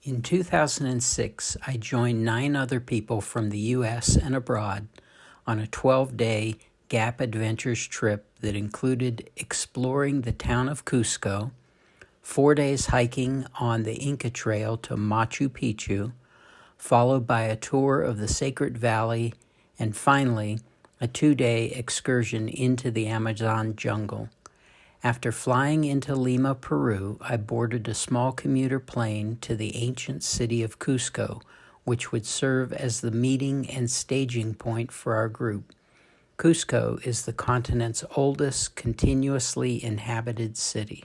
In 2006, I joined 9 other people from the U.S. and abroad on a 12-day Gap Adventures trip that included exploring the town of Cuzco, 4 days hiking on the Inca Trail to Machu Picchu, followed by a tour of the Sacred Valley, and finally, a 2-day excursion into the Amazon jungle. After flying into Lima, Peru, I boarded a small commuter plane to the ancient city of Cusco, which would serve as the meeting and staging point for our group. Cusco is the continent's oldest continuously inhabited city.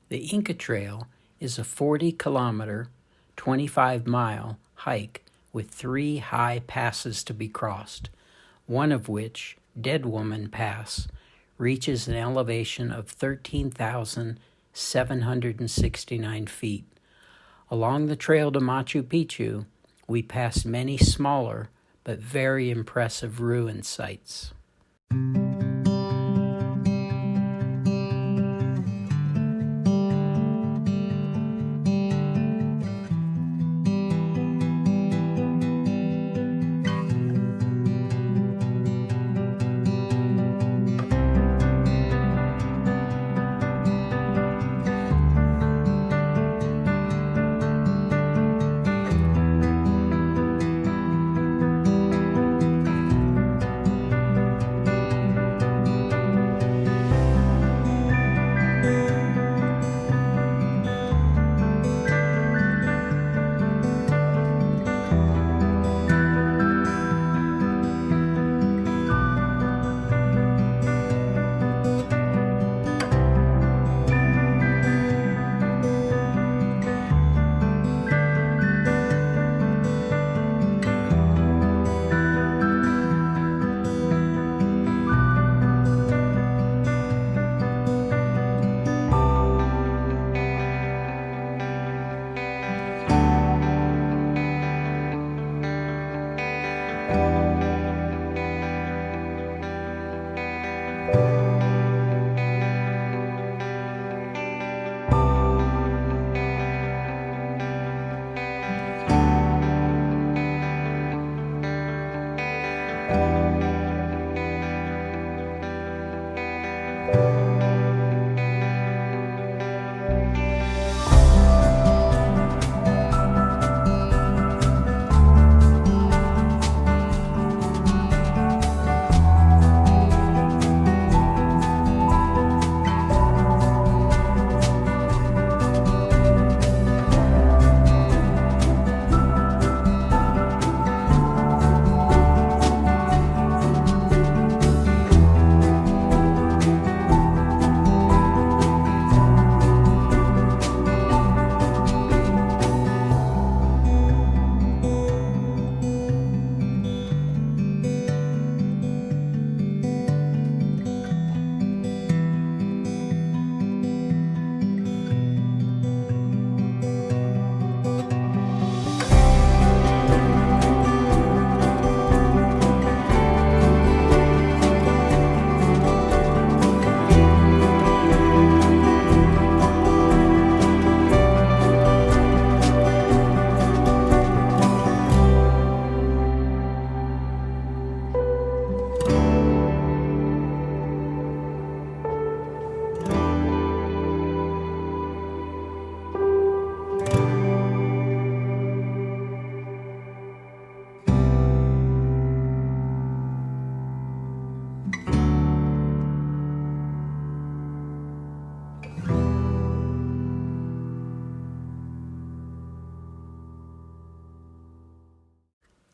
The Inca Trail is a 40-kilometer, 25-mile hike with 3 high passes to be crossed, one of which, Dead Woman Pass, reaches an elevation of 13,769 feet. Along the trail to Machu Picchu, we passed many smaller but very impressive ruin sites.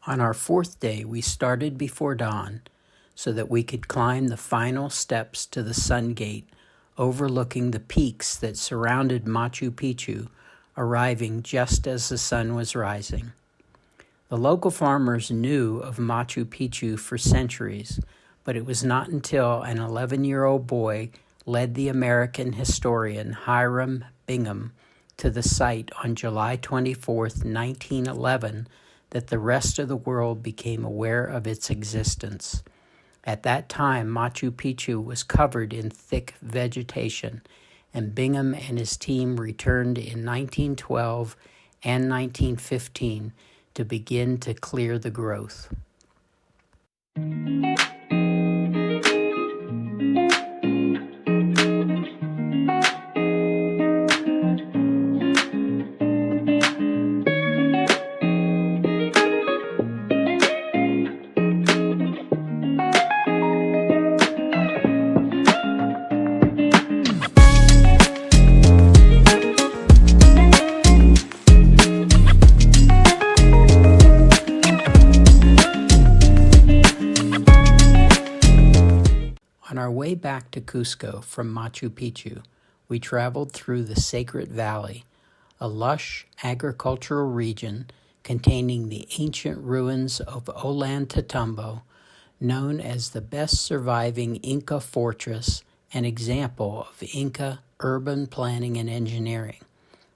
On our fourth day, we started before dawn so that we could climb the final steps to the Sun Gate, overlooking the peaks that surrounded Machu Picchu, arriving just as the sun was rising. The local farmers knew of Machu Picchu for centuries, but it was not until an 11-year-old boy led the American historian Hiram Bingham to the site on July 24, 1911, that the rest of the world became aware of its existence. At that time, Machu Picchu was covered in thick vegetation, and Bingham and his team returned in 1912 and 1915 to begin to clear the growth. On our way back to Cuzco from Machu Picchu, we traveled through the Sacred Valley, a lush agricultural region containing the ancient ruins of Ollantaytambo, known as the best surviving Inca fortress, an example of Inca urban planning and engineering.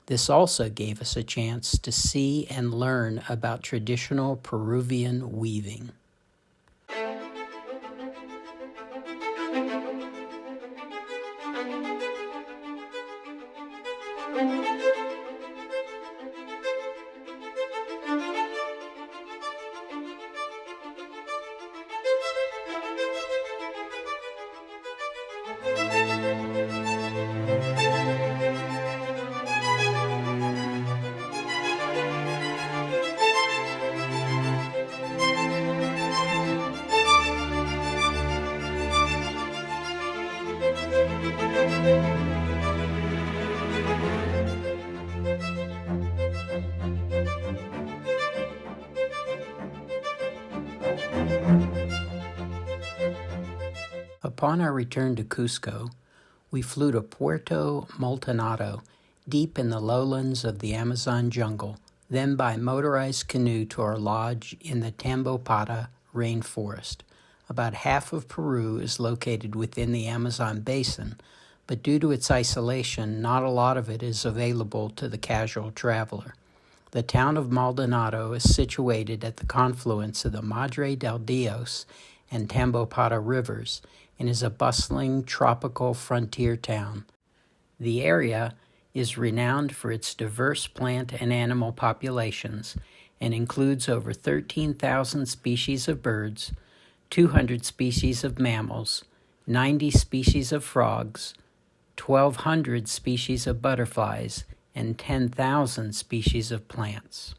This also gave us a chance to see and learn about traditional Peruvian weaving. Upon our return to Cuzco, we flew to Puerto Maldonado, deep in the lowlands of the Amazon jungle, then by motorized canoe to our lodge in the Tambopata rainforest. About half of Peru is located within the Amazon basin, but due to its isolation, not a lot of it is available to the casual traveler. The town of Maldonado is situated at the confluence of the Madre del Dios and Tambopata rivers and is a bustling tropical frontier town. The area is renowned for its diverse plant and animal populations and includes over 13,000 species of birds, 200 species of mammals, 90 species of frogs, 1,200 species of butterflies, and 10,000 species of plants.